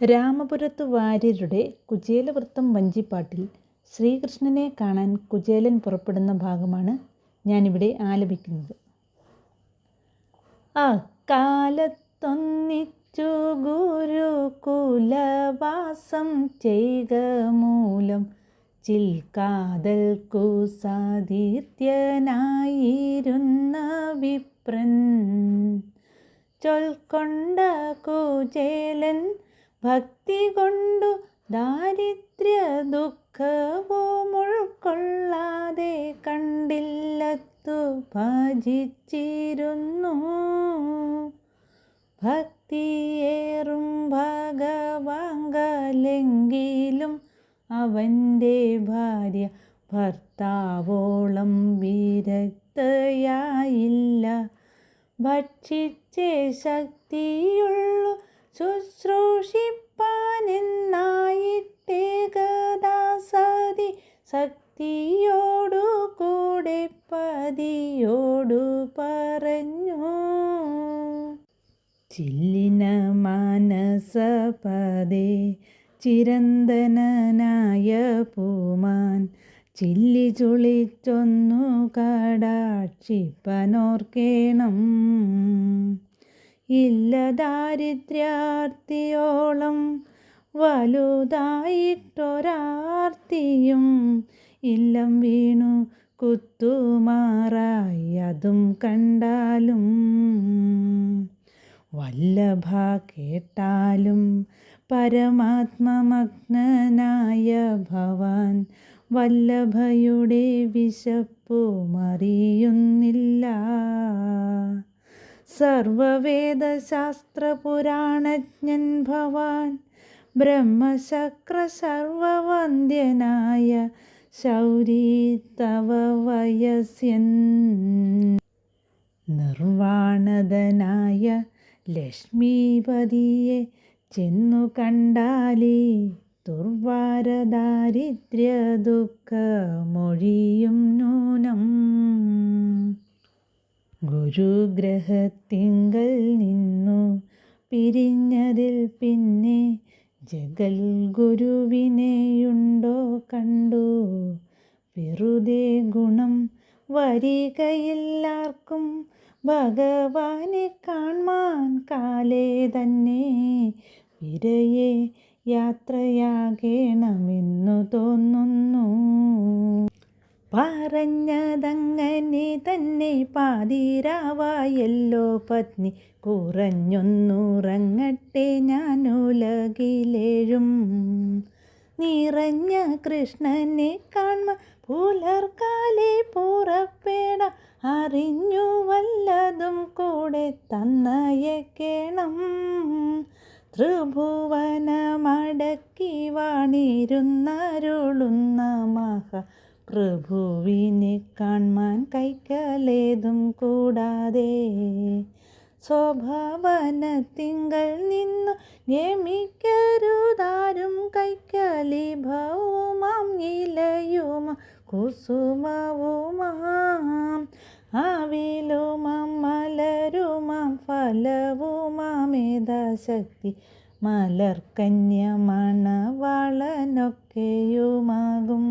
രാമപുരത്തു വാര്യരുടെ കുചേലവൃത്തം വഞ്ചിപ്പാട്ടിൽ ശ്രീകൃഷ്ണനെ കാണാൻ കുചേലൻ പുറപ്പെടുന്ന ഭാഗമാണ് ഞാനിവിടെ ആലപിക്കുന്നത്. അക്കാലത്തൊന്നിച്ചു ഗുരുകുലവാസം ചെയ്ക മൂലം ചിൽക്കാതൽക്കു സാതീത്യനായിരുന്ന വിപ്രൻ ചൊൽക്കൊണ്ട കുചേലൻ ഭക്തി കൊണ്ടു ദാരിദ്ര്യ ദുഃഖവും ഉൾക്കൊള്ളാതെ കണ്ടില്ലത്തു ഭജിച്ചിരുന്നു. ഭക്തിയേറും ഭഗവാങ്കലെങ്കിലും അവൻ്റെ ഭാര്യ ഭർത്താവോളം വിരക്തയായില്ല. ഭക്ഷിച്ചേ ശക്തിയുള്ളു ശുശ്രൂഷിപ്പാനെന്നായിട്ടേകദാസതി ശക്തിയോടു കൂടെ പതിയോടു പറഞ്ഞു. ചില്ലിന മാനസപദേ ചിരന്തനായ പൂമാൻ ചില്ലി ചുളിച്ചൊന്നു കടാക്ഷിപ്പനോർക്കേണം. ഇല്ല ദാരിദ്ര്യാർത്തിയോളം വലുതായിട്ടൊരാർത്തിയും ഇല്ലം വീണു കുത്തുമാറായി അതും കണ്ടാലും. വല്ലഭ കേട്ടാലും പരമാത്മമഗ്നനായ ഭവാൻ വല്ലഭയുടെ വിശപ്പുമറിയുന്നില്ല. സർവവേദശാസ്ത്രപുരാണജ്ഞൻ ഭവാൻ ബ്രഹ്മശക്ര സർവവന്ദ്യനായ ശൗരീ തവ വയസ്യൻ. നിർവാണദനായ ലക്ഷ്മീപതിയെ ചെന്നു കണ്ടാലേ ദുർവാരദാരിദ്ര്യ ദുഃഖമൊഴിയും നൂനം. ഗുരുഗ്രഹത്തിങ്കൽ നിന്നു പിരിഞ്ഞതിൽ പിന്നെ ജഗൽ ഗുരുവിനെയുണ്ടോ കണ്ടു. വെറുതെ ഗുണം വരികയില്ലാർക്കും ഭഗവാനെ കാൺമാൻ കാലേ തന്നെ വിരയെ യാത്രയാകേണമെന്നു തോന്നുന്നു. പറഞ്ഞതങ്ങനെ തന്നെ പാതിരാവായല്ലോ പത്നി കുറഞ്ഞൊന്നുറങ്ങട്ടെ ഞാനുലകിലേഴും. നിറഞ്ഞ കൃഷ്ണനെ കാൺമ പുലർക്കാലേ പുറപ്പെട അറിഞ്ഞു വല്ലതും കൂടെ തന്നയക്കേണം. ത്രിഭുവനമടക്കി വാണിരുന്നരുളുന്ന മഹാപ്രഭുവിനെ കാൺമാൻ കൈക്കലേതും കൂടാതെ സ്വഭവനത്തിങ്കൽ നിന്നു നിയമിക്കരുതാരും കൈക്കലി ഭൗമാം ഇലയുമാം കുസുമവുമാം ആവിലുമാം മലരുമാം ഫലവുമാം യഥാശക്തി മലർക്കന്യ മണവാളനൊക്കെയുമാകും.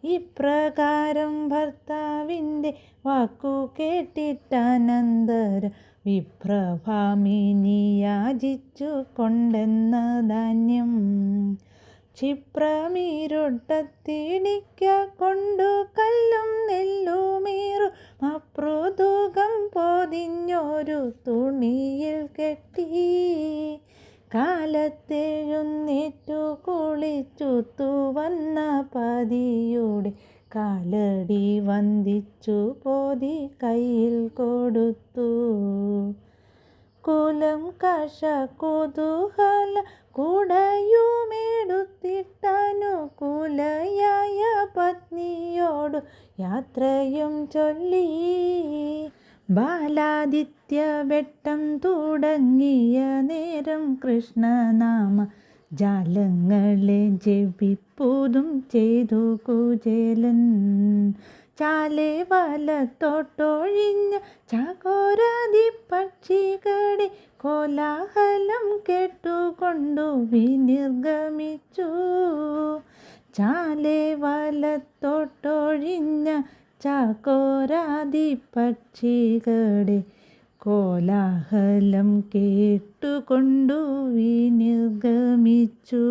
ഇപ്രകാരം ഭർത്താവിൻ്റെ വാക്കു കേട്ടിട്ടനന്തര വിപ്രഭാമിനി യാചിച്ചു കൊണ്ടെന്ന ധാന്യം ക്ഷിപ്രമിരുട്ടത്തിടിക്ക കൊണ്ടു കല്ലും നെല്ലുമീറും അപ്രതുകം പൊതിഞ്ഞൊരു തുണിയിൽ കെട്ടി കാലത്തെഴുന്നേറ്റു കുളിച്ചുത്തു വന്ന പതിയുടെ കാലടി വന്ദിച്ചു പോതി കയ്യിൽ കൊടുത്തു. കുലം കഷ കുതൂഹല കുടയുമെടുത്തിട്ടനുകൂലയായ പത്നിയോടു യാത്രയും ചൊല്ലി. ബാലാദിത്യ വെട്ടം തുടങ്ങിയ നേരം കൃഷ്ണനാമ ജാലങ്ങളെ ജപിപ്പുതും ചെയ്തു കുചേലൻ. ചാലെ വലത്തോട്ടൊഴിഞ്ഞ ചകോരാതി പക്ഷികളെ കോലാഹലം കേട്ടുകൊണ്ടു വിനിർഗമിച്ചു. ചാലെ വലത്തോട്ടൊഴിഞ്ഞ ചകോരാതി പക്ഷികളെ കോലാഹലം കേട്ടുകൊണ്ടു വിനിർഗമിച്ചു.